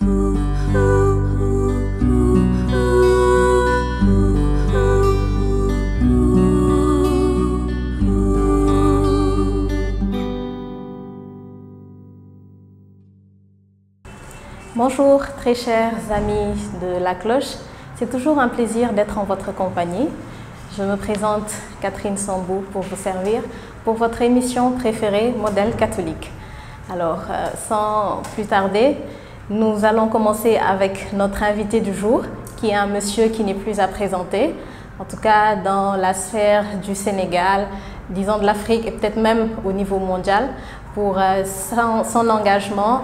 Bonjour très chers amis de la cloche, c'est toujours un plaisir d'être en votre compagnie. Je me présente Catherine Sambou pour vous servir pour votre émission préférée Modèle catholique. Alors sans plus tarder, nous allons commencer avec notre invité du jour qui est un monsieur qui n'est plus à présenter, en tout cas dans la sphère du Sénégal, disons de l'Afrique et peut-être même au niveau mondial pour son engagement,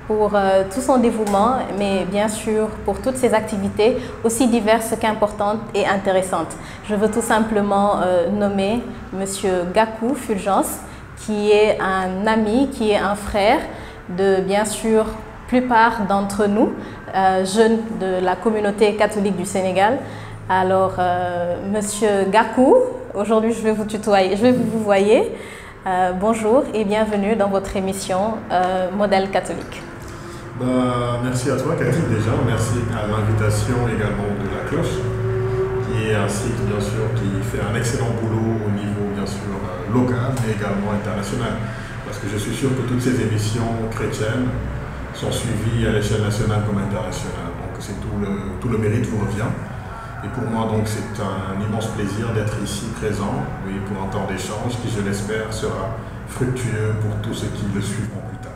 pour tout son dévouement, mais bien sûr pour toutes ses activités aussi diverses qu'importantes et intéressantes. Je veux tout simplement nommer Monsieur Gakou Fulgence, qui est un ami, qui est un frère de bien sûr plupart d'entre nous, jeunes de la communauté catholique du Sénégal. Alors Monsieur Gakou, aujourd'hui je vais vous tutoyer, je vais vous voyer. Bonjour et bienvenue dans votre émission Modèle catholique. Merci à toi Cathy déjà, merci à l'invitation également de la cloche, qui est un site bien sûr qui fait un excellent boulot au niveau bien sûr local mais également international, parce que je suis sûr que toutes ces émissions chrétiennes sont suivies à l'échelle nationale comme internationale, donc c'est tout le mérite vous revient. Et pour moi donc c'est un immense plaisir d'être ici présent, oui, pour un temps d'échange qui je l'espère sera fructueux pour tous ceux qui le suivront plus tard.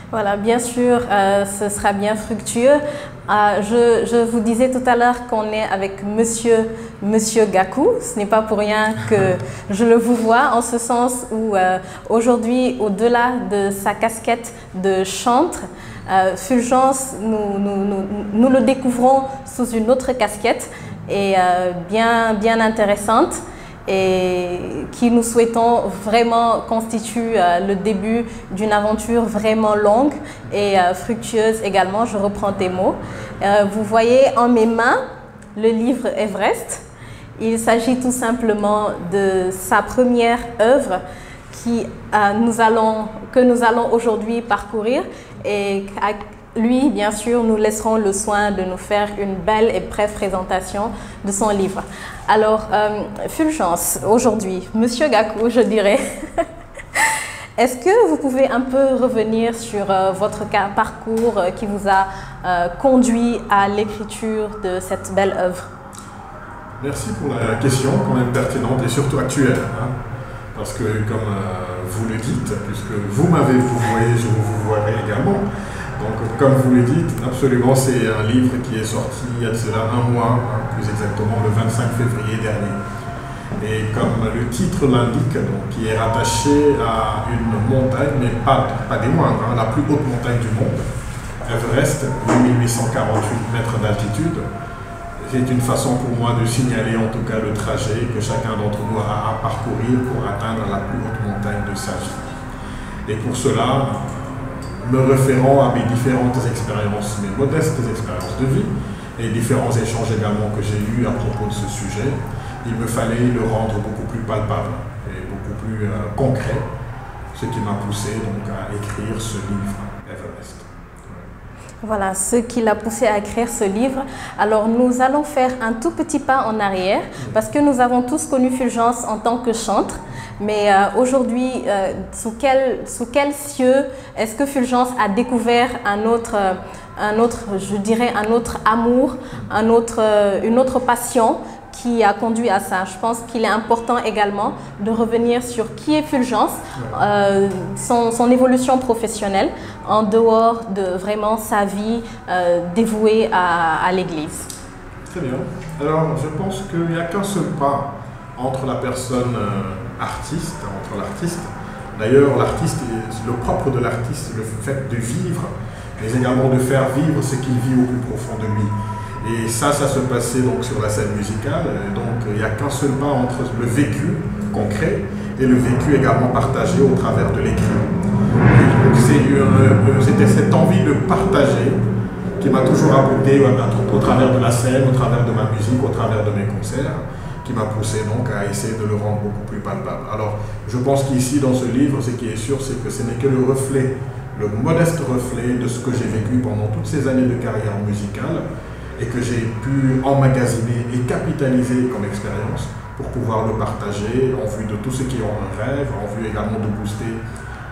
Voilà, bien sûr, ce sera bien fructueux. Je vous disais tout à l'heure qu'on est avec Monsieur Gakou. Ce n'est pas pour rien que je le vous vois, en ce sens où aujourd'hui, au-delà de sa casquette de chantre, Fulgence, nous le découvrons sous une autre casquette et bien intéressante, et qui nous souhaitons vraiment constitue le début d'une aventure vraiment longue et fructueuse également. Je reprends tes mots. Vous voyez en mes mains le livre Everest. Il s'agit tout simplement de sa première œuvre que nous allons aujourd'hui parcourir, et lui, bien sûr, nous laisserons le soin de nous faire une belle et brève présentation de son livre. Alors, Fulgence, aujourd'hui, Monsieur Gakou, je dirais, est-ce que vous pouvez un peu revenir sur votre parcours qui vous a conduit à l'écriture de cette belle œuvre? Merci pour la question, quand même pertinente et surtout actuelle, hein, parce que comme vous le dites, puisque vous m'avez vouvoyé, je vous voirai également. Donc, comme vous le dites, absolument, c'est un livre qui est sorti il y a de cela un mois, plus exactement le 25 février dernier. Et comme le titre l'indique, qui est rattaché à une montagne, mais pas des moindres, hein, la plus haute montagne du monde, Everest, 8848 mètres d'altitude. C'est une façon pour moi de signaler en tout cas le trajet que chacun d'entre nous a à parcourir pour atteindre la plus haute montagne de sa vie. Et pour cela, me référant à mes différentes expériences, mes modestes expériences de vie et différents échanges également que j'ai eus à propos de ce sujet, il me fallait le rendre beaucoup plus palpable et beaucoup plus concret, ce qui m'a poussé donc à écrire ce livre, Everest. Voilà, ce qui l'a poussé à écrire ce livre. Alors nous allons faire un tout petit pas en arrière, parce que nous avons tous connu Fulgence en tant que chantre. Mais aujourd'hui, sous quel cieux est-ce que Fulgence a découvert un autre amour, une autre passion qui a conduit à ça? Je pense qu'il est important également de revenir sur qui est Fulgence, son évolution professionnelle, en dehors de vraiment sa vie dévouée à l'Église. Très bien. Alors, je pense qu'il n'y a qu'un seul pas entre la personne artiste, entre l'artiste. D'ailleurs, l'artiste, le propre de l'artiste, c'est le fait de vivre, mais également de faire vivre ce qu'il vit au plus profond de lui. Et ça se passait donc sur la scène musicale. Donc, il n'y a qu'un seul pas entre le vécu concret et le vécu également partagé au travers de l'écrit. C'était cette envie de partager qui m'a toujours abouti au travers de la scène, au travers de ma musique, au travers de mes concerts, qui m'a poussé donc à essayer de le rendre beaucoup plus palpable. Alors, je pense qu'ici, dans ce livre, ce qui est sûr, c'est que ce n'est que le reflet le modeste reflet de ce que j'ai vécu pendant toutes ces années de carrière musicale et que j'ai pu emmagasiner et capitaliser comme expérience pour pouvoir le partager en vue de tous ceux qui ont un rêve, en vue également de booster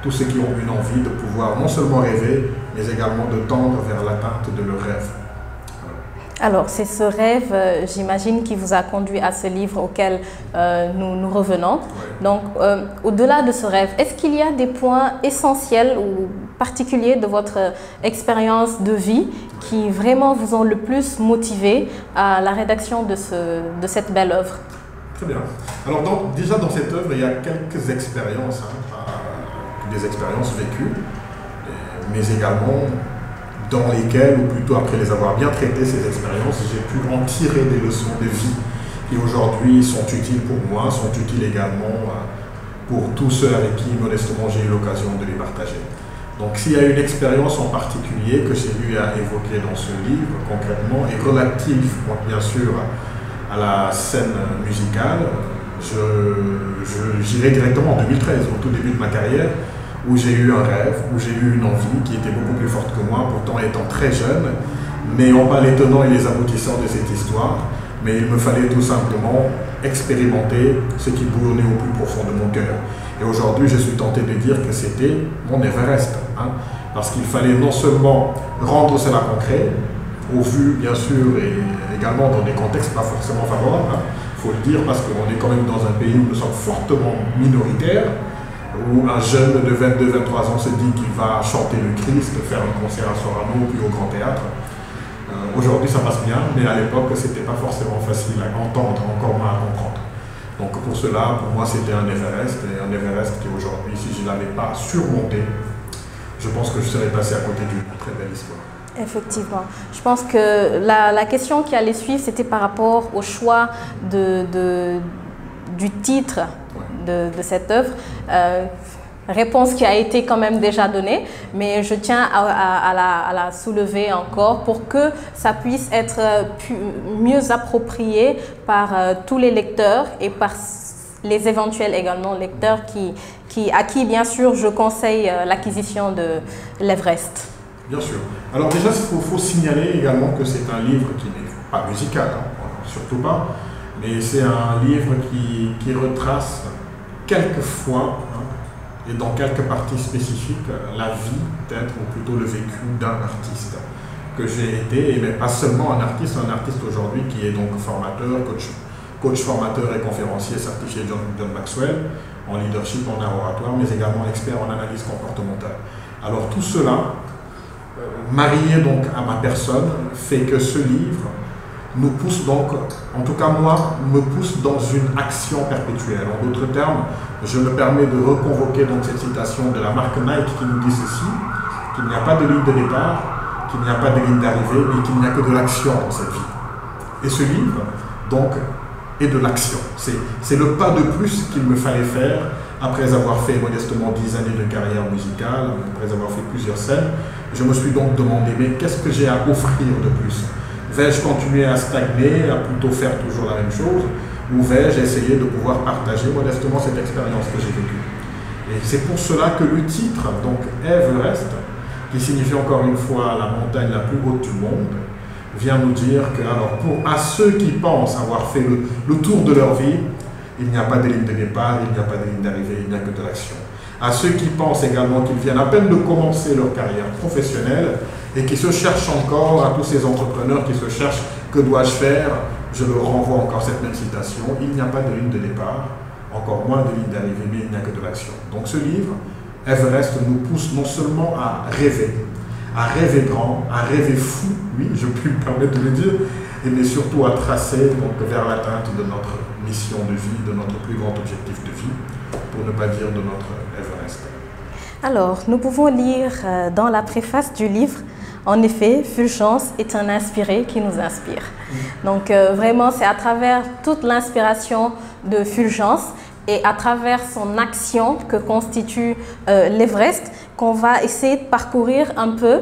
tous ceux qui ont une envie de pouvoir non seulement rêver, mais également de tendre vers l'atteinte de leur rêve. Alors, c'est ce rêve, j'imagine, qui vous a conduit à ce livre auquel nous revenons. Ouais. Donc, au-delà de ce rêve, est-ce qu'il y a des points essentiels ou particuliers de votre expérience de vie qui vraiment vous ont le plus motivé à la rédaction de cette belle œuvre? Très bien. Alors, déjà dans cette œuvre, il y a quelques expériences, des expériences vécues, mais également dans lesquelles, ou plutôt après les avoir bien traitées, ces expériences, j'ai pu en tirer des leçons de vie qui aujourd'hui sont utiles pour moi, sont utiles également pour tous ceux avec qui, modestement, j'ai eu l'occasion de les partager. Donc, s'il y a une expérience en particulier que j'ai eu à évoquer dans ce livre, concrètement, et relative, bien sûr, à la scène musicale, j'irai directement en 2013, au tout début de ma carrière, où j'ai eu un rêve, où j'ai eu une envie qui était beaucoup plus forte que moi, pourtant étant très jeune, n'ayant pas les tenants et les aboutissants de cette histoire, mais il me fallait tout simplement expérimenter ce qui bournait au plus profond de mon cœur. Et aujourd'hui, je suis tenté de dire que c'était mon Everest, parce qu'il fallait non seulement rendre cela concret, au vu bien sûr, et également dans des contextes pas forcément favorables, il faut le dire, parce qu'on est quand même dans un pays où nous sommes fortement minoritaires, où un jeune de 22-23 ans se dit qu'il va chanter le Christ, faire un concert à Sorano, puis au Grand Théâtre. Aujourd'hui, ça passe bien, mais à l'époque, c'était pas forcément facile à entendre, encore moins à comprendre. Donc pour cela, pour moi, c'était un Everest, et un Everest qui aujourd'hui, si je ne l'avais pas surmonté, je pense que je serais passé à côté d'une très belle histoire. Effectivement. Je pense que la question qui allait suivre, c'était par rapport au choix du titre de cette œuvre. Réponse qui a été quand même déjà donnée, mais je tiens à la soulever encore pour que ça puisse être mieux approprié par tous les lecteurs et par les éventuels également lecteurs à qui bien sûr je conseille l'acquisition de l'Everest. Bien sûr. Alors déjà, il faut signaler également que c'est un livre qui n'est pas musical, surtout pas, mais c'est un livre qui retrace quelquefois, et dans quelques parties spécifiques, la vie peut-être, ou plutôt le vécu d'un artiste que j'ai été, mais pas seulement un artiste aujourd'hui qui est donc formateur, coach formateur et conférencier certifié John Maxwell en leadership, en art oratoire, mais également expert en analyse comportementale. Alors tout cela, marié donc à ma personne, fait que ce livre nous pousse donc, en tout cas moi, me pousse dans une action perpétuelle. En d'autres termes, je me permets de reconvoquer donc cette citation de la marque Nike qui nous dit ceci, qu'il n'y a pas de ligne de départ, qu'il n'y a pas de ligne d'arrivée, mais qu'il n'y a que de l'action dans cette vie. Et ce livre, donc, est de l'action. C'est le pas de plus qu'il me fallait faire après avoir fait modestement 10 années de carrière musicale, après avoir fait plusieurs scènes. Je me suis donc demandé, mais qu'est-ce que j'ai à offrir de plus? Vais-je continuer à stagner, à plutôt faire toujours la même chose, ou vais-je essayer de pouvoir partager modestement cette expérience que j'ai vécue? Et c'est pour cela que le titre, donc Everest, qui signifie encore une fois la montagne la plus haute du monde, vient nous dire que, alors, à ceux qui pensent avoir fait le tour de leur vie, il n'y a pas de ligne de départ, il n'y a pas de ligne d'arrivée, il n'y a que de l'action. À ceux qui pensent également qu'ils viennent à peine de commencer leur carrière professionnelle et qui se cherchent encore, à tous ces entrepreneurs qui se cherchent, que dois-je faire? Je leur renvoie encore cette même citation, il n'y a pas de ligne de départ, encore moins de ligne d'arrivée, mais il n'y a que de l'action. Donc ce livre, Everest, nous pousse non seulement à rêver grand, à rêver fou, oui, je puis me permettre de le dire, mais surtout à tracer donc, vers l'atteinte de notre mission de vie, de notre plus grand objectif de vie, pour ne pas dire de notre Everest. Alors, nous pouvons lire dans la préface du livre, en effet, Fulgence est un inspiré qui nous inspire. Donc vraiment, c'est à travers toute l'inspiration de Fulgence et à travers son action que constitue l'Everest qu'on va essayer de parcourir un peu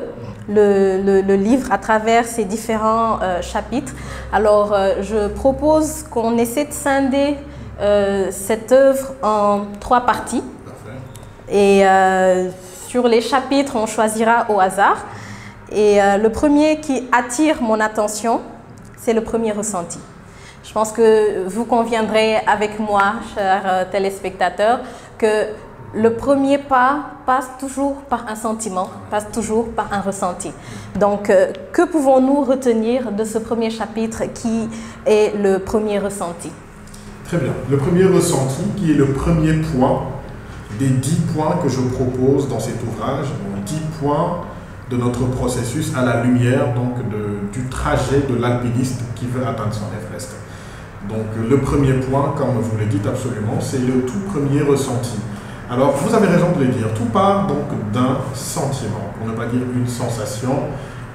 le livre à travers ses différents chapitres. Alors, je propose qu'on essaie de scinder cette œuvre en 3 parties. Et sur les chapitres, on choisira au hasard. Et le premier qui attire mon attention, c'est le premier ressenti. Je pense que vous conviendrez avec moi, chers téléspectateurs, que le premier pas passe toujours par un sentiment, passe toujours par un ressenti. Donc, que pouvons-nous retenir de ce premier chapitre qui est le premier ressenti? Très bien. Le premier ressenti, qui est le premier point des 10 points que je propose dans cet ouvrage, donc 10 points de notre processus à la lumière donc, du trajet de l'alpiniste qui veut atteindre son Everest. Donc, le premier point, comme vous le dites absolument, c'est le tout premier ressenti. Alors, vous avez raison de le dire, tout part donc d'un sentiment, pour ne pas dire une sensation,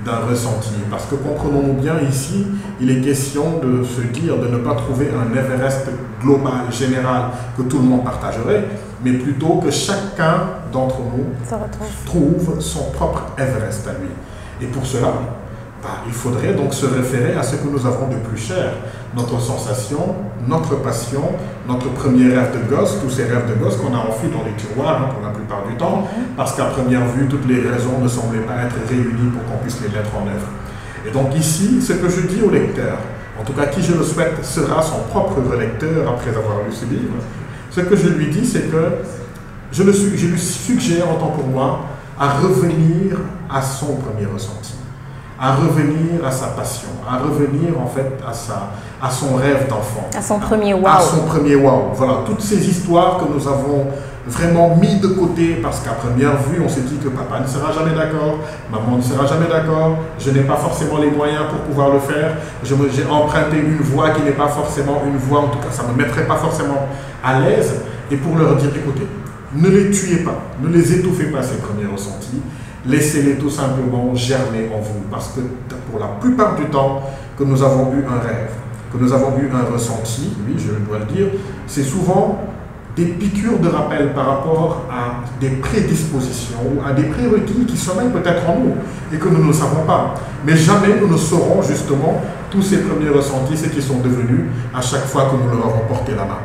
d'un ressenti. Parce que comprenons-nous bien ici, il est question de se dire, de ne pas trouver un Everest global, général, que tout le monde partagerait, mais plutôt que chacun d'entre nous trouve son propre Everest à lui. Et pour cela, il faudrait donc se référer à ce que nous avons de plus cher, notre sensation, notre passion, notre premier rêve de gosse, tous ces rêves de gosse qu'on a enfouis dans les tiroirs pour la plupart du temps, parce qu'à première vue, toutes les raisons ne semblaient pas être réunies pour qu'on puisse les mettre en œuvre. Et donc ici, ce que je dis au lecteur, en tout cas qui je le souhaite sera son propre lecteur après avoir lu ce livre, ce que je lui dis, c'est que je lui suggère en tant que moi à revenir à son premier ressenti, à revenir à sa passion, à revenir en fait à son rêve d'enfant. À son premier wow. À son premier wow. Voilà, toutes ces histoires que nous avons vraiment mis de côté parce qu'à première vue, on s'est dit que papa ne sera jamais d'accord, maman ne sera jamais d'accord, je n'ai pas forcément les moyens pour pouvoir le faire, j'ai emprunté une voie qui n'est pas forcément une voie, en tout cas ça ne me mettrait pas forcément à l'aise, et pour leur dire, écoutez, ne les tuez pas, ne les étouffez pas ces premiers ressentis, laissez-les tout simplement germer en vous, parce que pour la plupart du temps que nous avons eu un rêve, que nous avons eu un ressenti, oui, je dois le dire, c'est souvent des piqûres de rappel par rapport à des prédispositions ou à des prérequis qui sommeillent peut-être en nous et que nous ne savons pas. Mais jamais nous ne saurons justement tous ces premiers ressentis, ce qui sont devenus à chaque fois que nous leur avons porté la main.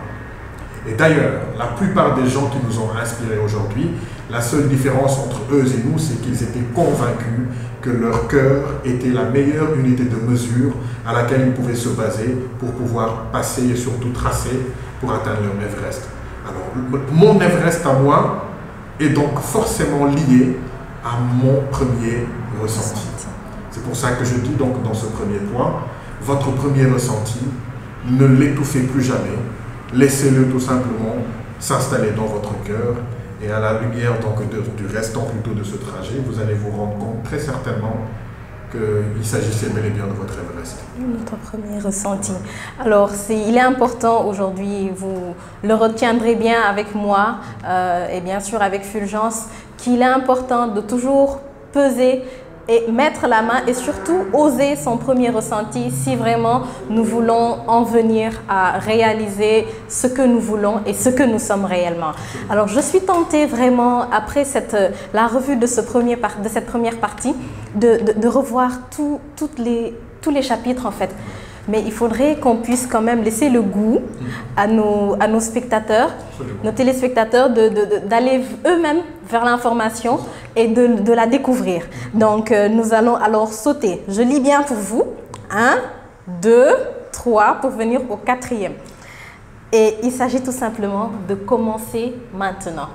Et d'ailleurs, la plupart des gens qui nous ont inspirés aujourd'hui, la seule différence entre eux et nous, c'est qu'ils étaient convaincus que leur cœur était la meilleure unité de mesure à laquelle ils pouvaient se baser pour pouvoir passer et surtout tracer pour atteindre leur Everest. Alors, mon Everest à moi est donc forcément lié à mon premier ressenti. C'est pour ça que je dis donc dans ce premier point, votre premier ressenti, ne l'étouffez plus jamais. Laissez-le tout simplement s'installer dans votre cœur et à la lumière donc du restant plutôt de ce trajet, vous allez vous rendre compte très certainement qu'il s'agissait bel et bien de votre Everest. Notre premier ressenti. Alors, il est important aujourd'hui, vous le retiendrez bien avec moi et bien sûr avec Fulgence, qu'il est important de toujours peser et mettre la main et surtout oser son premier ressenti si vraiment nous voulons en venir à réaliser ce que nous voulons et ce que nous sommes réellement. Alors je suis tentée vraiment après la revue de cette première partie de revoir tous les chapitres en fait. Mais il faudrait qu'on puisse quand même laisser le goût à nos spectateurs, nos téléspectateurs, d'aller eux-mêmes vers l'information et de la découvrir. Donc, nous allons alors sauter. Je lis bien pour vous. 1, 2, 3 pour venir au 4e. Et il s'agit tout simplement de commencer maintenant.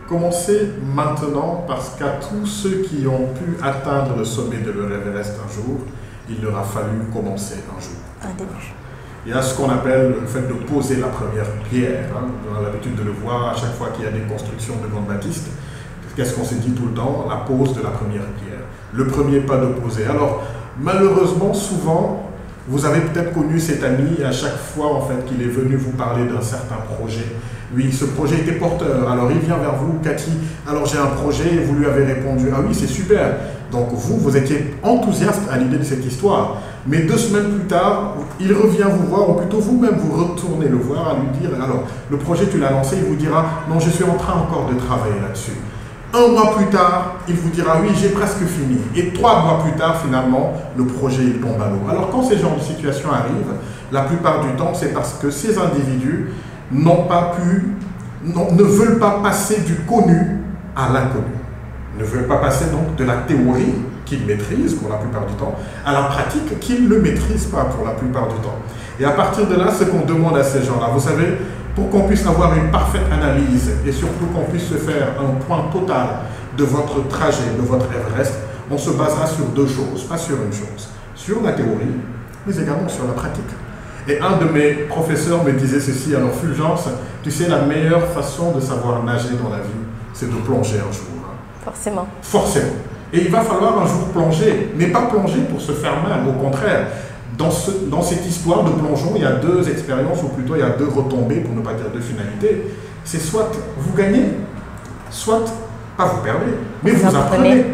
Commencer maintenant parce qu'à tous ceux qui ont pu atteindre le sommet de leur Everest un jour, il leur a fallu commencer un jour. Un début. Il y a ce qu'on appelle le fait de poser la première pierre. On a l'habitude de le voir à chaque fois qu'il y a des constructions de grands baptistes. Qu'est-ce qu'on s'est dit tout le temps? La pose de la première pierre. Le premier pas de poser. Alors, malheureusement, souvent, vous avez peut-être connu cet ami à chaque fois en fait, qu'il est venu vous parler d'un certain projet. Oui, ce projet était porteur. Alors, il vient vers vous, Cathy. Alors, j'ai un projet et vous lui avez répondu. Ah oui, c'est super. Donc, vous étiez enthousiaste à l'idée de cette histoire. Mais 2 semaines plus tard, il revient vous voir, ou plutôt vous-même, vous retournez le voir à lui dire, alors, le projet, tu l'as lancé, il vous dira, non, je suis en train encore de travailler là-dessus. 1 mois plus tard, il vous dira, oui, j'ai presque fini. Et 3 mois plus tard, finalement, le projet, il tombe à l'eau. Alors, quand ces genres de situations arrivent, la plupart du temps, c'est parce que ces individus ne veulent pas passer du connu à l'inconnu. Ne veut pas passer donc de la théorie qu'il maîtrise pour la plupart du temps à la pratique qu'il ne maîtrise pas pour la plupart du temps. Et à partir de là, ce qu'on demande à ces gens-là, vous savez, pour qu'on puisse avoir une parfaite analyse et surtout qu'on puisse se faire un point total de votre trajet, de votre Everest, on se basera sur deux choses, pas sur une chose, sur la théorie, mais également sur la pratique. Et un de mes professeurs me disait ceci, alors Fulgence, tu sais, la meilleure façon de savoir nager dans la vie, c'est de plonger un jour. Forcément. Forcément. Et il va falloir un jour plonger, mais pas plonger pour se faire mal, au contraire. Dans cette histoire de plongeon, il y a deux expériences, ou plutôt il y a deux retombées, pour ne pas dire deux finalités. C'est soit vous gagnez, soit pas vous perdez, mais vous apprenez.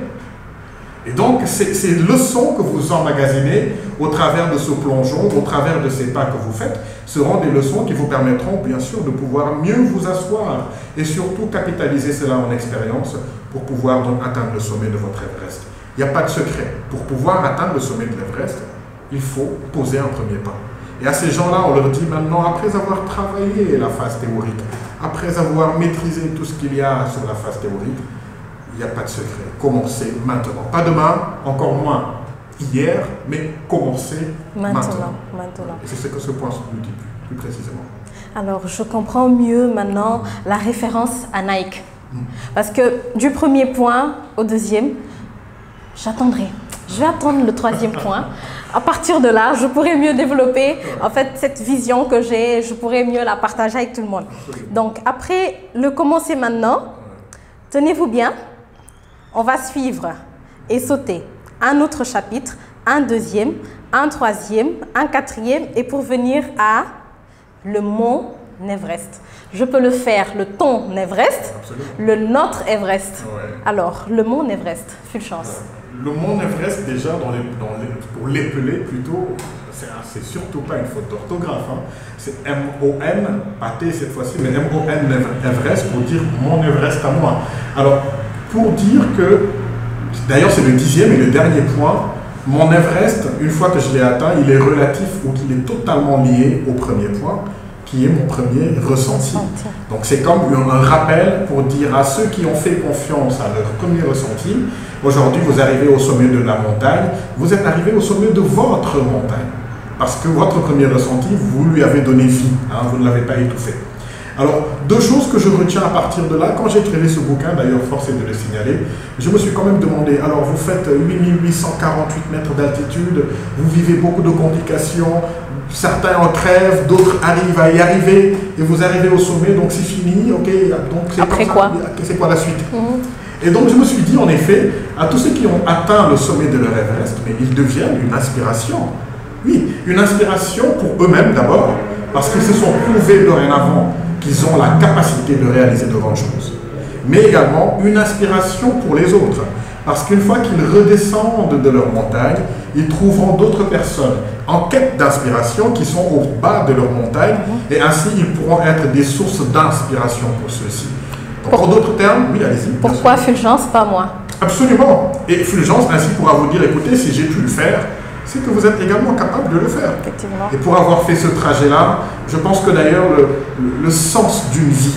Et donc, ces leçons que vous emmagasinez au travers de ce plongeon, au travers de ces pas que vous faites, seront des leçons qui vous permettront, bien sûr, de pouvoir mieux vous asseoir et surtout capitaliser cela en expérience pour pouvoir donc atteindre le sommet de votre Everest. Il n'y a pas de secret. Pour pouvoir atteindre le sommet de l'Everest, il faut poser un premier pas. Et à ces gens-là, on leur dit maintenant, après avoir travaillé la phase théorique, après avoir maîtrisé tout ce qu'il y a sur la phase théorique, il n'y a pas de secret. Commencez maintenant. Pas demain, encore moins hier, mais commencez maintenant. Et c'est ce que ce point nous dit plus précisément. Alors, je comprends mieux maintenant la référence à Nike. Parce que du premier point au deuxième, j'attendrai. Je vais attendre le troisième point. À partir de là, je pourrai mieux développer en fait cette vision que j'ai, je pourrai mieux la partager avec tout le monde. Donc après le commencer maintenant, tenez-vous bien, on va suivre et sauter un autre chapitre, un deuxième, un troisième, un quatrième et pour venir à le mont Everest. Je peux le faire le ton Everest, le notre Everest. Ouais. Alors, le mont Everest, Fulgence. Le mont Everest, déjà, pour l'épeler plutôt, c'est surtout pas une faute d'orthographe. Hein. C'est M-O-N, pas T cette fois-ci, mais M-O-N Everest pour dire mon Everest à moi. Alors, pour dire que, d'ailleurs c'est le 10e et le dernier point, mon Everest, une fois que je l'ai atteint, il est relatif ou qu'il est totalement lié au premier point, qui est mon premier ressenti. Donc c'est comme un rappel pour dire à ceux qui ont fait confiance à leur premier ressenti, aujourd'hui vous arrivez au sommet de la montagne, vous êtes arrivé au sommet de votre montagne. Parce que votre premier ressenti, vous lui avez donné vie, hein, vous ne l'avez pas étouffé. Alors, deux choses que je retiens à partir de là, quand j'ai écrit ce bouquin, d'ailleurs force est de le signaler, je me suis quand même demandé, alors vous faites 8848 mètres d'altitude, vous vivez beaucoup de complications, certains en crèvent, d'autres arrivent à y arriver, et vous arrivez au sommet, donc c'est fini, ok, donc c'est après quoi? C'est quoi la suite? Et donc je me suis dit, en effet, à tous ceux qui ont atteint le sommet de leur Everest, mais ils deviennent une inspiration. Oui, une inspiration pour eux-mêmes d'abord, parce qu'ils se sont prouvés dorénavant qu'ils ont la capacité de réaliser de grandes choses. Mais également une inspiration pour les autres. Parce qu'une fois qu'ils redescendent de leur montagne, ils trouveront d'autres personnes en quête d'inspiration qui sont au bas de leur montagne et ainsi ils pourront être des sources d'inspiration pour ceux-ci. Donc en d'autres termes, oui, allez-y. Pourquoi Fulgence, pas moi? Absolument. Et Fulgence ainsi pourra vous dire, écoutez, si j'ai pu le faire, c'est que vous êtes également capable de le faire. Effectivement. Et pour avoir fait ce trajet-là, je pense que d'ailleurs le sens d'une vie,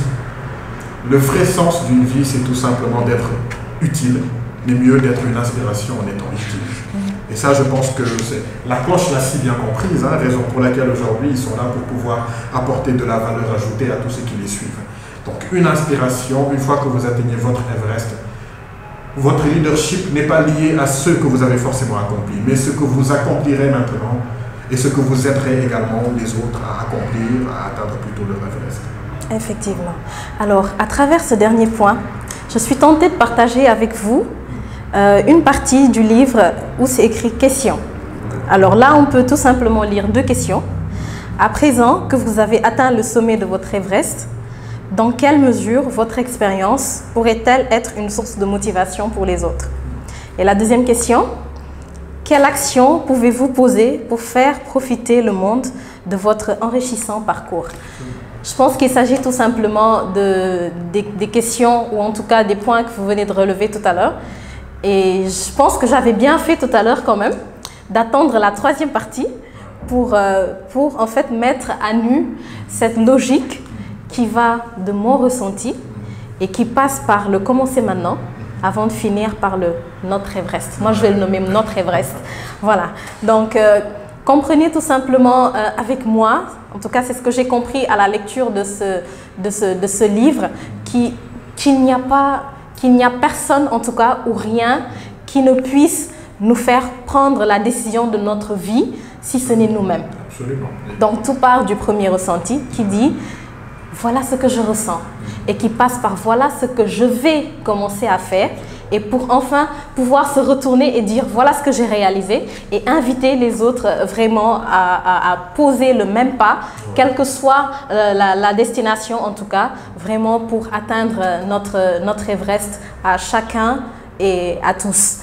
le vrai sens d'une vie, c'est tout simplement d'être utile, mais mieux d'être une inspiration en étant utile. Et ça, je pense que la cloche l'a si bien comprise, hein, raison pour laquelle aujourd'hui ils sont là pour pouvoir apporter de la valeur ajoutée à tous ceux qui les suivent. Donc une inspiration, une fois que vous atteignez votre Everest, votre leadership n'est pas lié à ce que vous avez forcément accompli, mais ce que vous accomplirez maintenant et ce que vous aiderez également les autres à accomplir, à atteindre plutôt leur Everest. Effectivement. Alors, à travers ce dernier point, je suis tentée de partager avec vous une partie du livre où c'est écrit « Questions ». Alors là, on peut tout simplement lire deux questions. À présent que vous avez atteint le sommet de votre Everest, dans quelle mesure votre expérience pourrait-elle être une source de motivation pour les autres? Et la deuxième question, quelle action pouvez-vous poser pour faire profiter le monde de votre enrichissant parcours? Je pense qu'il s'agit tout simplement des questions, ou en tout cas des points que vous venez de relever tout à l'heure. Et je pense que j'avais bien fait tout à l'heure quand même, d'attendre la troisième partie pour en fait mettre à nu cette logique qui va de mon ressenti et qui passe par le commencer maintenant avant de finir par le notre Everest. Moi, je vais le nommer notre Everest. Voilà. Donc, comprenez tout simplement avec moi, en tout cas, c'est ce que j'ai compris à la lecture de ce livre, qu'il n'y a personne, en tout cas, ou rien, qui ne puisse nous faire prendre la décision de notre vie si ce n'est nous-mêmes. Absolument. Donc, tout part du premier ressenti qui dit « voilà ce que je ressens » et qui passe par « voilà ce que je vais commencer à faire » et pour enfin pouvoir se retourner et dire « voilà ce que j'ai réalisé » et inviter les autres vraiment à poser le même pas, quelle que soit la destination en tout cas, vraiment pour atteindre notre Everest à chacun et à tous.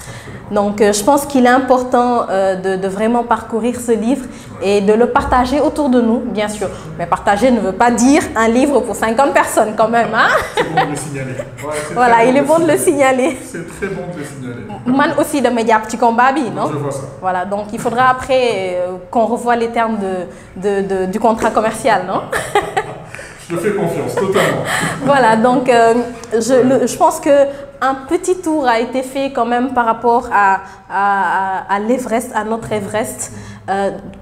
Donc, je pense qu'il est important de vraiment parcourir ce livre et de le partager autour de nous, bien sûr. Mais partager ne veut pas dire un livre pour 50 personnes quand même. Hein? C'est bon de le signaler. Ouais, voilà, il est bon de le signaler. C'est très bon de le signaler. Man aussi de médias petit combat, non? Je vois ça. Voilà, donc il faudra après qu'on revoie les termes du contrat commercial, non? Je te fais confiance, totalement. Voilà, donc je pense qu'un petit tour a été fait quand même par rapport à l'Everest, à notre Everest,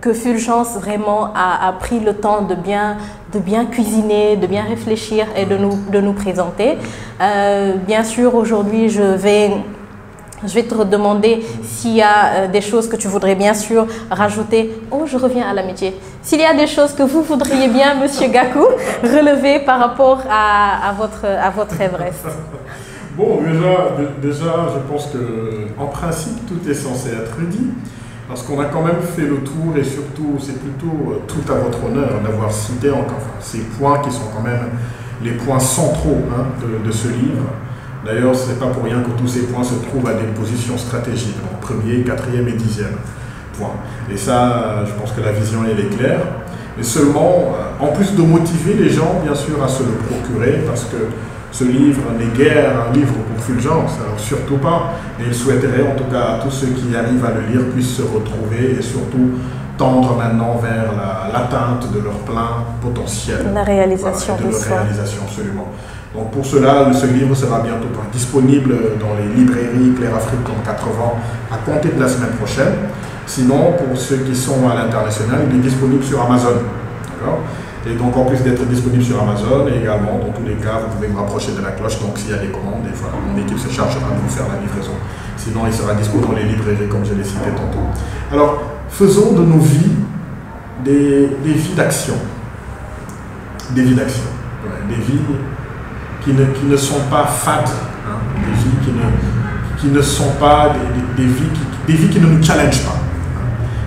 que Fulgence vraiment a pris le temps de bien cuisiner, de bien réfléchir et de nous présenter. Bien sûr, aujourd'hui, je vais te demander s'il y a des choses que tu voudrais bien sûr rajouter. Oh, je reviens à l'amitié. S'il y a des choses que vous voudriez bien, Monsieur Gakou, relever par rapport à votre Everest. Bon, déjà, je pense qu'en principe, tout est censé être dit. Parce qu'on a quand même fait le tour et surtout, c'est plutôt tout à votre honneur d'avoir cité encore ces points qui sont quand même les points centraux de ce livre. D'ailleurs, ce n'est pas pour rien que tous ces points se trouvent à des positions stratégiques, donc premier, quatrième et 10e point. Et ça, je pense que la vision, elle est claire. Mais seulement, en plus de motiver les gens, bien sûr, à se le procurer, parce que ce livre n'est guère un livre pour Fulgence, alors surtout pas. Mais il souhaiterait, en tout cas, à tous ceux qui arrivent à le lire, puissent se retrouver et surtout tendre maintenant vers l'atteinte de leur plein potentiel. La réalisation de leur réalisation, absolument. Donc pour cela, ce livre sera bientôt disponible dans les librairies Claire Afrique comme 80 à compter de la semaine prochaine. Sinon, pour ceux qui sont à l'international, il est disponible sur Amazon. Et donc en plus d'être disponible sur Amazon, et également dans tous les cas, vous pouvez vous rapprocher de la cloche. Donc s'il y a des commandes, des fois, mon équipe se chargera de vous faire la livraison. Sinon, il sera disponible dans les librairies comme je l'ai cité tantôt. Alors, faisons de nos vies des vies d'action. Des vies d'action. Des vies qui ne sont pas fades, des vies qui ne sont pas des vies qui ne nous challengent pas.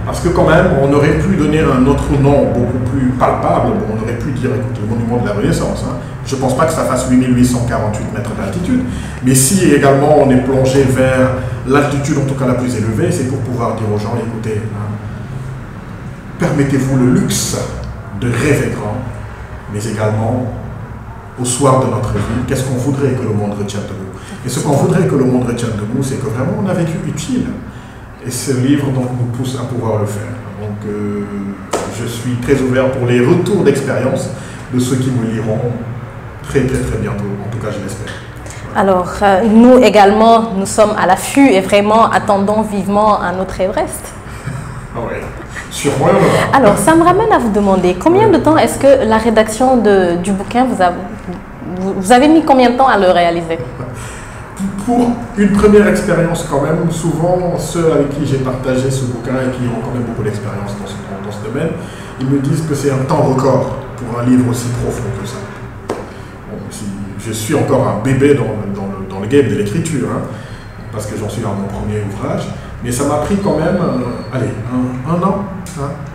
Parce que quand même, on aurait pu donner un autre nom beaucoup plus palpable, on aurait pu dire, écoute, le monument de la Renaissance. Je ne pense pas que ça fasse 8848 mètres d'altitude, mais si également on est plongé vers l'altitude, en tout cas la plus élevée, c'est pour pouvoir dire aux gens, écoutez, permettez-vous le luxe de rêver grand, mais également au soir de notre vie, qu'est-ce qu'on voudrait que le monde retienne de nous? Et ce qu'on voudrait que le monde retienne de nous, c'est que vraiment on a vécu utile. Et ce livre donc, nous pousse à pouvoir le faire. Donc je suis très ouvert pour les retours d'expérience de ceux qui me liront très bientôt, en tout cas je l'espère. Alors nous également, nous sommes à l'affût et vraiment attendons vivement un autre Everest. Ah ouais. Sûrement. Alors, ça me ramène à vous demander, combien de temps est-ce que la rédaction du bouquin, vous avez mis combien de temps à le réaliser? Pour une première expérience quand même, souvent ceux avec qui j'ai partagé ce bouquin et qui ont quand même beaucoup d'expérience dans ce domaine, ils me disent que c'est un temps record pour un livre aussi profond que ça. Bon, je suis encore un bébé dans le game de l'écriture, parce que j'en suis à mon premier ouvrage. Mais ça m'a pris quand même, un an.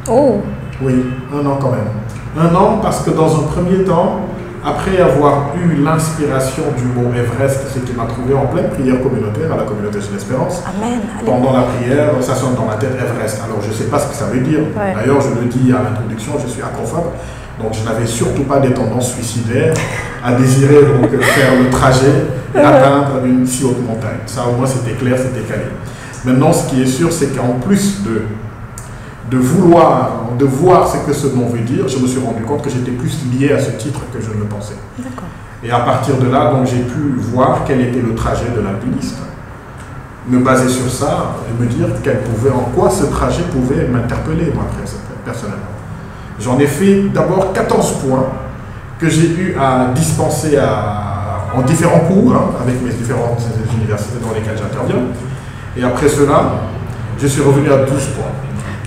Oh. Oui, un an quand même. Un an parce que dans un premier temps, après avoir eu l'inspiration du mot Everest, ce qui m'a trouvé en pleine prière communautaire à la communauté de l'Espérance. Amen. Pendant la prière, ça sonne dans ma tête Everest. Alors je ne sais pas ce que ça veut dire. Ouais. D'ailleurs, je le dis à l'introduction, je suis acrophobe. Donc je n'avais surtout pas des tendances suicidaires à désirer donc, faire le trajet et atteindre une si haute montagne. Ça au moins c'était clair, c'était calé. Maintenant, ce qui est sûr, c'est qu'en plus de voir ce que ce nom veut dire, je me suis rendu compte que j'étais plus lié à ce titre que je ne le pensais. D'accord. Et à partir de là, donc, j'ai pu voir quel était le trajet de l'alpiniste, me baser sur ça et me dire en quoi ce trajet pouvait m'interpeller, moi, personnellement. J'en ai fait d'abord 14 points que j'ai eu à dispenser en différents cours, hein, avec mes différentes universités dans lesquelles j'interviens. Et après cela, je suis revenu à 12 points,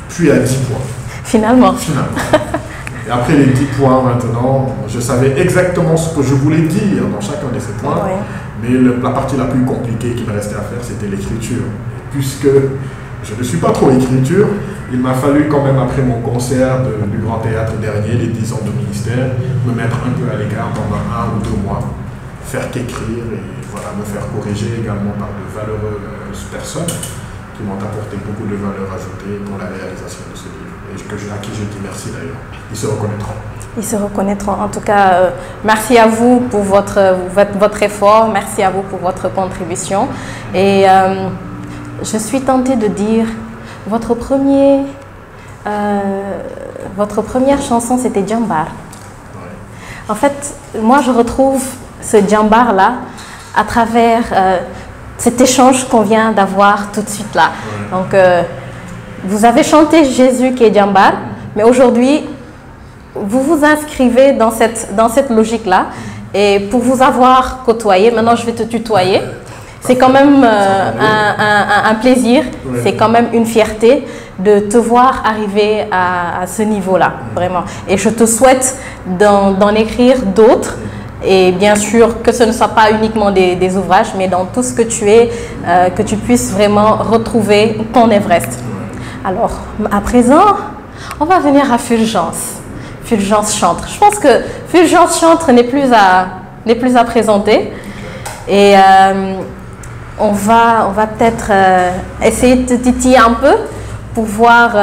puis à 10 points. Finalement. Et après les 10 points maintenant, je savais exactement ce que je voulais dire dans chacun de ces points. Oui. Mais la partie la plus compliquée qui me restait à faire, c'était l'écriture. Puisque je ne suis pas trop écriture, il m'a fallu quand même, après mon concert du Grand Théâtre dernier, les 10 ans de ministère, me mettre un peu à l'écart pendant 1 ou 2 mois, faire qu'écrire et voilà, me faire corriger également par de valeureuses personnes qui m'ont apporté beaucoup de valeur ajoutée pour la réalisation de ce livre. Et à qui je dis merci d'ailleurs. Ils se reconnaîtront. Ils se reconnaîtront. En tout cas, merci à vous pour votre effort, merci à vous pour votre contribution. Et je suis tentée de dire, votre première chanson, c'était Djambar. Ouais. En fait, moi, je retrouve ce Djambar-là à travers cet échange qu'on vient d'avoir tout de suite là. Ouais. Donc, vous avez chanté Jésus qui est Djambar, mais aujourd'hui, vous vous inscrivez dans cette logique-là. Et pour vous avoir côtoyé, maintenant je vais te tutoyer, c'est quand même un plaisir, Ouais. c'est quand même une fierté de te voir arriver à ce niveau-là, vraiment. Et je te souhaite d'en écrire d'autres. Et bien sûr, que ce ne soit pas uniquement des ouvrages, mais dans tout ce que tu es, que tu puisses vraiment retrouver ton Everest. Alors, à présent, on va venir à Fulgence. Fulgence Chantre. Je pense que Fulgence Chantre n'est plus à présenter. Et on va peut-être essayer de te titiller un peu pour voir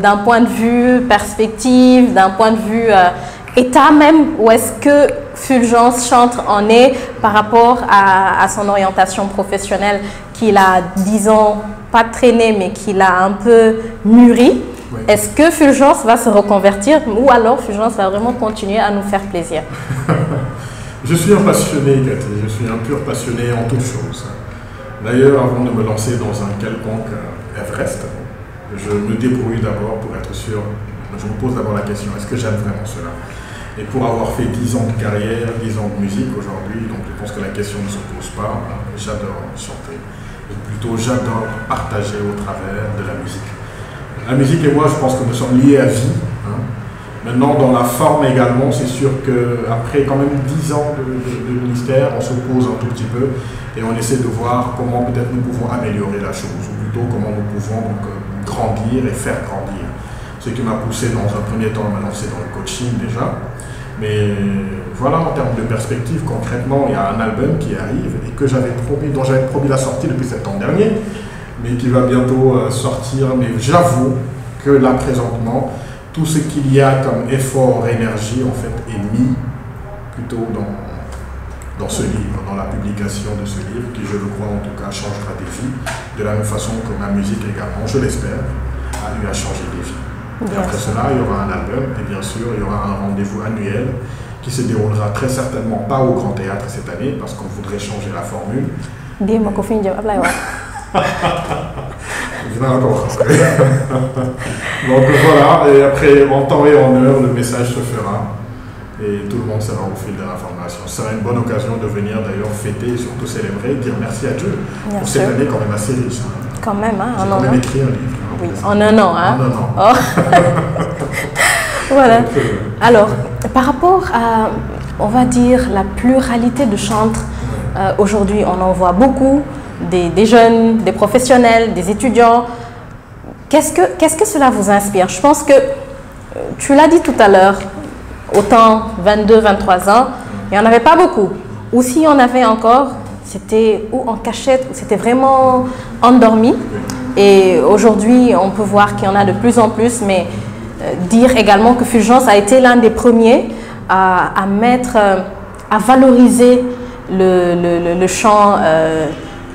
d'un point de vue perspective, d'un point de vue état même, où est-ce que Fulgence Chantre en est par rapport à son orientation professionnelle qu'il a, disons, pas traîné, mais qu'il a un peu mûri. Oui. Est-ce que Fulgence va se reconvertir ou alors Fulgence va vraiment continuer à nous faire plaisir? Je suis un passionné, Cathy. Je suis un pur passionné en toutes choses. D'ailleurs, avant de me lancer dans un quelconque Everest, je me débrouille d'abord pour être sûr. Je me pose d'abord la question, est-ce que j'aime vraiment cela? Et pour avoir fait 10 ans de carrière, 10 ans de musique aujourd'hui, donc je pense que la question ne se pose pas. J'adore chanter. Et plutôt, j'adore partager au travers de la musique. La musique et moi, je pense que nous sommes liés à vie. Hein. Maintenant, dans la forme également, c'est sûr qu'après quand même 10 ans de ministère, on se pose un tout petit peu et on essaie de voir comment peut-être nous pouvons améliorer la chose, ou plutôt comment nous pouvons donc, grandir et faire grandir. Ce qui m'a poussé dans un premier temps à me lancer dans le coaching déjà. Mais voilà, en termes de perspective, concrètement, il y a un album qui arrive et dont j'avais promis la sortie depuis septembre dernier, mais qui va bientôt sortir. Mais j'avoue que là, présentement, tout ce qu'il y a comme effort, énergie, en fait, est mis plutôt dans ce livre, dans la publication de ce livre, qui, je le crois, en tout cas, changera des vies, de la même façon que ma musique également, je l'espère, a eu à changer des vies. Et après cela, il y aura un album et bien sûr, il y aura un rendez-vous annuel qui se déroulera très certainement pas au Grand Théâtre cette année parce qu'on voudrait changer la formule. Donc voilà, et après, en temps et en heure, le message se fera et tout le monde sera au fil de l'information. Ce sera une bonne occasion de venir d'ailleurs fêter et surtout célébrer, dire merci à Dieu pour cette année quand même assez riche. Hein. Quand même, hein, j'ai quand même écrit un livre. Oui, en un an. Hein. En un an. Oh. Voilà. Alors, par rapport à, on va dire, la pluralité de chantres, aujourd'hui, on en voit beaucoup, des jeunes, des professionnels, des étudiants. Qu'est-ce que cela vous inspire? Je pense que, tu l'as dit tout à l'heure, autant 22, 23 ans, il n'y en avait pas beaucoup. Ou s'il y en avait encore, c'était ou en cachette, ou c'était vraiment endormi. Et aujourd'hui, on peut voir qu'il y en a de plus en plus, mais dire également que Fulgence a été l'un des premiers à valoriser le chant,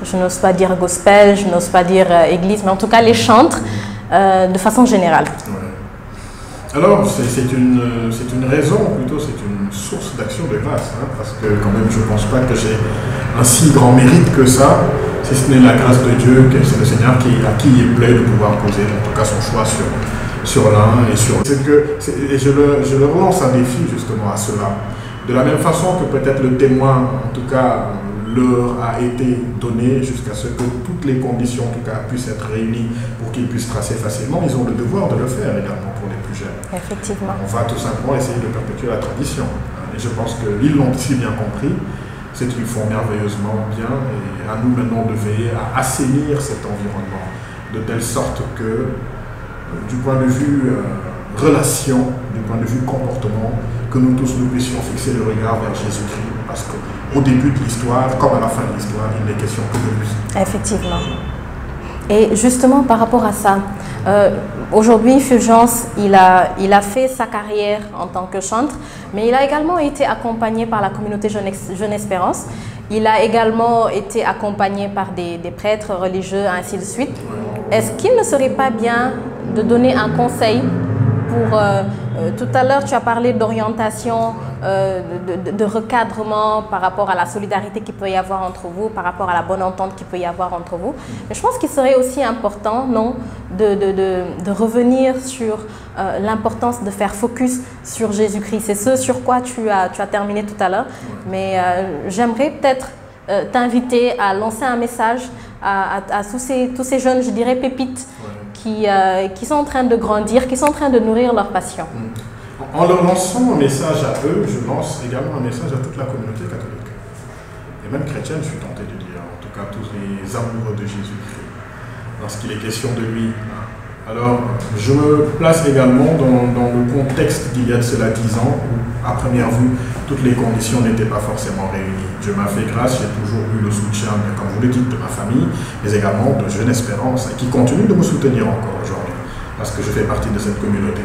je n'ose pas dire gospel, je n'ose pas dire église, mais en tout cas les chantres de façon générale. Alors, c'est une raison, plutôt, c'est une source d'action de grâce, hein, parce que quand même, je ne pense pas que j'ai un si grand mérite que ça, si ce n'est la grâce de Dieu, que c'est le Seigneur à qui il plaît de pouvoir poser, en tout cas, son choix sur l'un et sur l'autre. Et je le relance un défi, justement, à cela. De la même façon que peut-être le témoin, en tout cas, leur a été donné jusqu'à ce que toutes les conditions, en tout cas, puissent être réunies pour qu'ils puissent tracer facilement, ils ont le devoir de le faire également pour les plus jeunes. Effectivement. On va tout simplement essayer de perpétuer la tradition. Et je pense qu'ils l'ont si bien compris, c'est qu'ils font merveilleusement bien, et à nous maintenant de veiller à assainir cet environnement, de telle sorte que, du point de vue relation, du point de vue comportement, que nous tous nous puissions fixer le regard vers Jésus-Christ, parce qu'au début de l'histoire, comme à la fin de l'histoire, il n'est question que de lui. Effectivement. Et justement, par rapport à ça, aujourd'hui, Fulgence, il a fait sa carrière en tant que chantre, mais il a également été accompagné par la communauté Jeune Espérance. Il a également été accompagné par des prêtres religieux, ainsi de suite. Est-ce qu'il ne serait pas bien de donner un conseil pour... tout à l'heure, tu as parlé d'orientation, de recadrement par rapport à la solidarité qu'il peut y avoir entre vous, par rapport à la bonne entente qu'il peut y avoir entre vous. Mais je pense qu'il serait aussi important, non, de revenir sur l'importance de faire focus sur Jésus-Christ. C'est ce sur quoi tu as terminé tout à l'heure. Mais j'aimerais peut-être t'inviter à lancer un message à tous ces jeunes, je dirais, pépites, qui sont en train de grandir, qui sont en train de nourrir leur passion. En leur lançant un message à eux, je lance également un message à toute la communauté catholique. Et même chrétienne, je suis tenté de dire, en tout cas tous les amoureux de Jésus-Christ, lorsqu'il est question de lui. Alors, je me place également dans le contexte d'il y a de cela 10 ans, où, à première vue, toutes les conditions n'étaient pas forcément réunies. Dieu m'a fait grâce, j'ai toujours eu le soutien, comme vous le dites, de ma famille, mais également de Jeune Espérance, qui continue de me soutenir encore aujourd'hui, parce que je fais partie de cette communauté.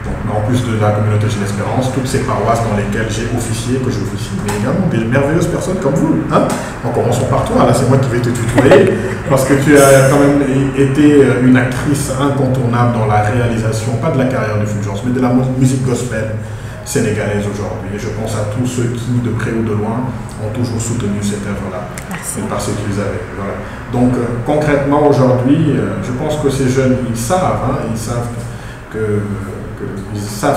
Donc, en plus de la communauté Jeune Espérance, toutes ces paroisses dans lesquelles j'ai officié, que j'officie, mais également des merveilleuses personnes comme vous. Hein? En commençant par toi, là c'est moi qui vais te tutoyer, parce que tu as quand même été une actrice incontournable dans la réalisation, pas de la carrière de Fulgence, mais de la musique gospel sénégalaise aujourd'hui. Et je pense à tous ceux qui, de près ou de loin, ont toujours soutenu cette œuvre-là, par ce qu'ils avaient. Voilà. Donc, concrètement, aujourd'hui, je pense que ces jeunes, ils savent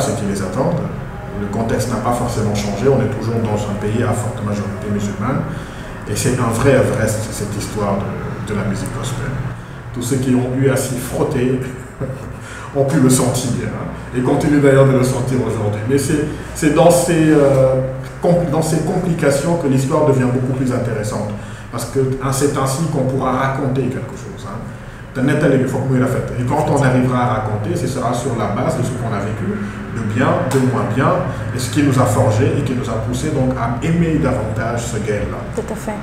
ce qui les attend. Le contexte n'a pas forcément changé. On est toujours dans un pays à forte majorité musulmane. Et c'est un vrai Everest, cette histoire de la musique gospel. Tous ceux qui ont eu à s'y frotter ont pu le sentir, hein, et continuent d'ailleurs de le sentir aujourd'hui. Mais c'est dans ces complications que l'histoire devient beaucoup plus intéressante. Parce que c'est ainsi qu'on pourra raconter quelque chose. Hein. Et quand on arrivera à raconter, ce sera sur la base de ce qu'on a vécu, de bien, de moins bien, et ce qui nous a forgé et qui nous a poussé donc à aimer davantage ce guerre-là. Tout à fait.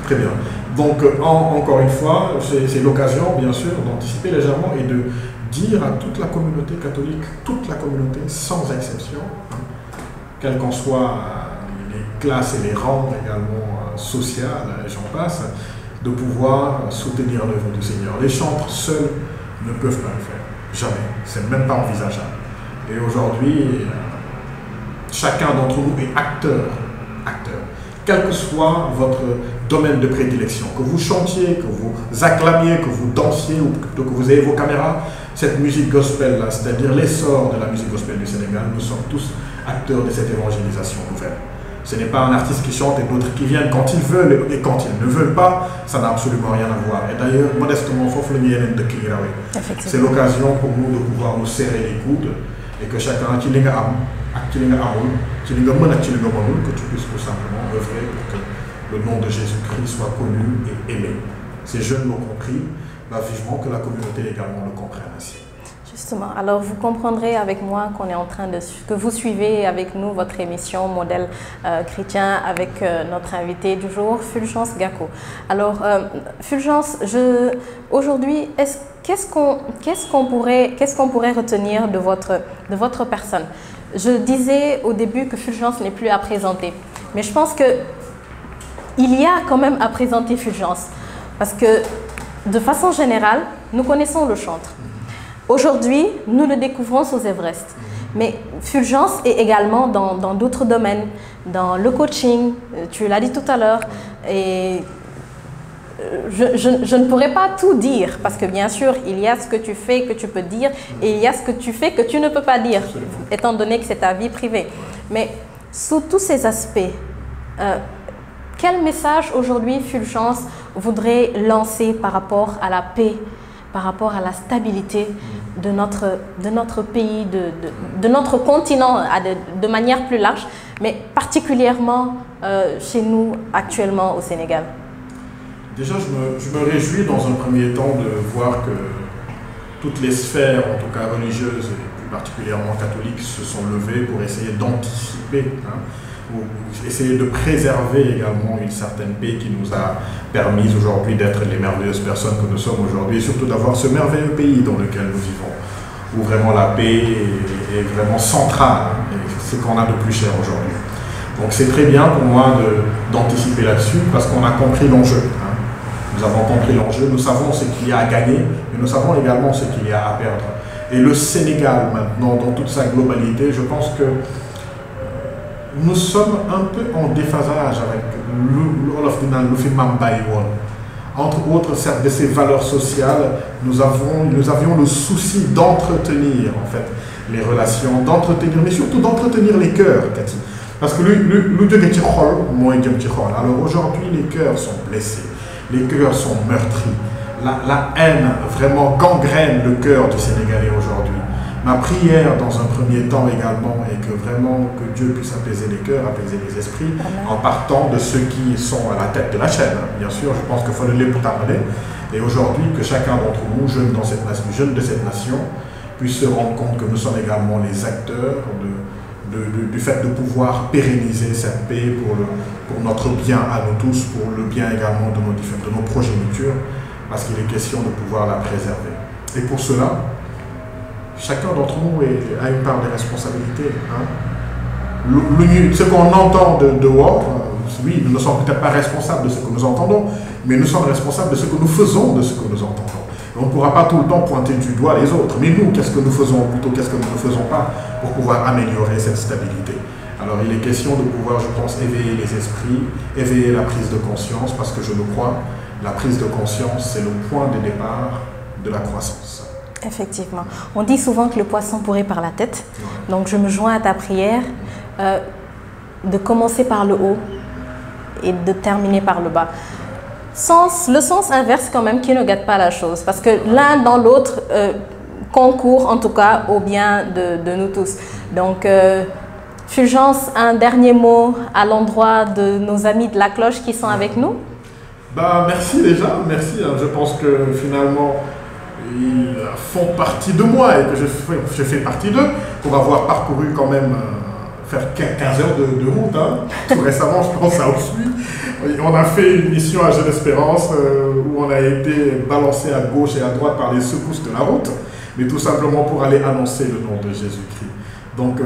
Très bien. Donc, encore une fois, c'est l'occasion, bien sûr, d'anticiper légèrement et de dire à toute la communauté catholique, toute la communauté, sans exception, hein, quelles qu'en soient les classes et les rangs également sociales, et j'en passe, de pouvoir soutenir l'œuvre du Seigneur. Les chantres seuls ne peuvent pas le faire. Jamais. C'est même pas envisageable. Et aujourd'hui, chacun d'entre nous est acteur. Quel que soit votre domaine de prédilection, que vous chantiez, que vous acclamiez, que vous dansiez ou que vous ayez vos caméras, cette musique gospel-là, c'est-à-dire l'essor de la musique gospel du Sénégal, nous sommes tous acteurs de cette évangélisation nouvelle. Ce n'est pas un artiste qui chante et d'autres qui viennent quand ils veulent et quand ils ne veulent pas, ça n'a absolument rien à voir. Et d'ailleurs, modestement, c'est l'occasion pour nous de pouvoir nous serrer les coudes et que chacun, que tu puisses tout simplement œuvrer pour que le nom de Jésus-Christ soit connu et aimé. Ces jeunes l'ont compris, vivement que la communauté également le comprenne ainsi. Justement, alors vous comprendrez avec moi qu'on est en train que vous suivez avec nous votre émission Modèle chrétien avec notre invité du jour, Fulgence Gako. Alors, Fulgence, aujourd'hui, qu'est-ce qu'on pourrait retenir de votre personne? Je disais au début que Fulgence n'est plus à présenter, mais je pense qu'il y a quand même à présenter Fulgence, parce que de façon générale, nous connaissons le chantre. Aujourd'hui, nous le découvrons sous Everest. Mais Fulgence est également dans d'autres domaines, dans le coaching, tu l'as dit tout à l'heure, et je ne pourrais pas tout dire parce que bien sûr, il y a ce que tu fais que tu peux dire et il y a ce que tu fais que tu ne peux pas dire, étant donné que c'est ta vie privée. Mais sous tous ces aspects, quel message aujourd'hui Fulgence voudrait lancer par rapport à la paix, par rapport à la stabilité de notre pays, de notre continent de manière plus large, mais particulièrement chez nous actuellement au Sénégal? Déjà, je me réjouis dans un premier temps de voir que toutes les sphères, en tout cas religieuses et plus particulièrement catholiques, se sont levées pour essayer d'anticiper, ou essayer de préserver également une certaine paix qui nous a permis aujourd'hui d'être les merveilleuses personnes que nous sommes aujourd'hui et surtout d'avoir ce merveilleux pays dans lequel nous vivons, où vraiment la paix est vraiment centrale, et c'est ce qu'on a de plus cher aujourd'hui. Donc c'est très bien pour moi d'anticiper là-dessus parce qu'on a compris l'enjeu. Nous avons compris l'enjeu, nous savons ce qu'il y a à gagner, mais nous savons également ce qu'il y a à perdre. Et le Sénégal maintenant, dans toute sa globalité, je pense que nous sommes un peu en déphasage avec entre autres de ces valeurs sociales. Nous avions le souci d'entretenir en fait les relations, d'entretenir, mais surtout d'entretenir les cœurs, Cathy. Parce que alors aujourd'hui les cœurs sont blessés, les cœurs sont meurtris, la haine vraiment gangrène le cœur du Sénégalais aujourd'hui. Ma prière dans un premier temps également est que vraiment que Dieu puisse apaiser les cœurs, apaiser les esprits, en partant de ceux qui sont à la tête de la chaîne. Bien sûr, je pense qu'il faut le lait pour t'amener. Et aujourd'hui, que chacun d'entre nous, jeunes de cette nation, puisse se rendre compte que nous sommes également les acteurs du fait de pouvoir pérenniser cette paix pour notre bien à nous tous, pour le bien également de nos progénitures, parce qu'il est question de pouvoir la préserver. Et pour cela, chacun d'entre nous a une part de responsabilité. Ce qu'on entend de dehors, oui, nous ne sommes peut-être pas responsables de ce que nous entendons, mais nous sommes responsables de ce que nous faisons de ce que nous entendons. On ne pourra pas tout le temps pointer du doigt les autres, mais nous, qu'est-ce que nous faisons, plutôt qu'est-ce que nous ne faisons pas pour pouvoir améliorer cette stabilité. Alors il est question de pouvoir, je pense, éveiller les esprits, éveiller la prise de conscience, parce que je le crois, la prise de conscience, c'est le point de départ de la croissance. Effectivement. On dit souvent que le poisson pourrit par la tête. Ouais. Donc je me joins à ta prière de commencer par le haut et de terminer par le bas. Le sens inverse quand même qui ne gâte pas la chose. Parce que l'un dans l'autre concourt en tout cas au bien de nous tous. Donc Fulgence, un dernier mot à l'endroit de nos amis de la cloche qui sont avec nous? Merci déjà, merci. Je pense que finalement ils font partie de moi et que je fais partie d'eux pour avoir parcouru quand même faire 15 heures de route. Tout récemment, je pense à Oxley. On a fait une mission à Jeune Espérance où on a été balancé à gauche et à droite par les secousses de la route, mais tout simplement pour aller annoncer le nom de Jésus-Christ. Donc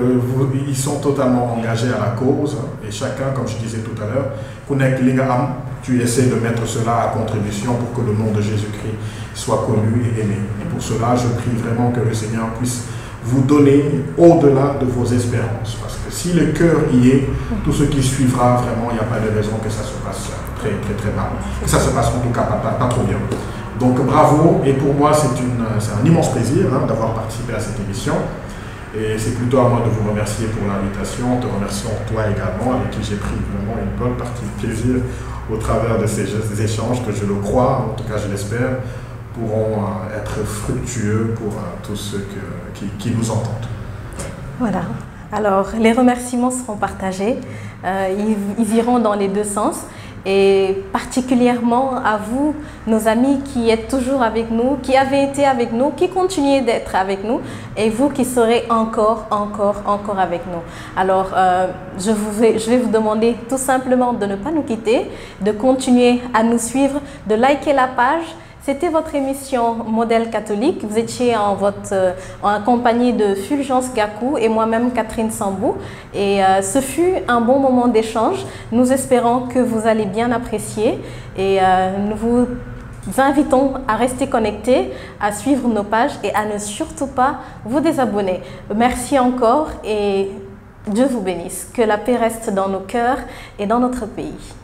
ils sont totalement engagés à la cause et chacun, comme je disais tout à l'heure, tu essaies de mettre cela à contribution pour que le nom de Jésus-Christ soit connu et aimé. Et pour cela, je prie vraiment que le Seigneur puisse vous donner au-delà de vos espérances. Parce que si le cœur y est, tout ce qui suivra, vraiment, il n'y a pas de raison que ça se passe très mal. Que ça se passe en tout cas pas trop bien. Donc bravo, et pour moi c'est un immense plaisir d'avoir participé à cette émission. Et c'est plutôt à moi de vous remercier pour l'invitation, te remercions toi également, avec qui j'ai pris vraiment une bonne partie de plaisir au travers de ces échanges que je le crois, en tout cas je l'espère, pourront être fructueux pour tous ceux qui nous entendent. Voilà. Alors, les remerciements seront partagés. Ils iront dans les deux sens. Et particulièrement à vous, nos amis qui êtes toujours avec nous, qui avez été avec nous, qui continuez d'être avec nous, et vous qui serez encore avec nous. Alors, je vais vous demander tout simplement de ne pas nous quitter, de continuer à nous suivre, de liker la page. C'était votre émission Modèle catholique. Vous étiez en compagnie de Fulgence Gakou et moi-même Catherine Sambou. Et ce fut un bon moment d'échange. Nous espérons que vous allez bien apprécier. Et nous vous vous invitons à rester connectés, à suivre nos pages et à ne surtout pas vous désabonner. Merci encore et Dieu vous bénisse. Que la paix reste dans nos cœurs et dans notre pays.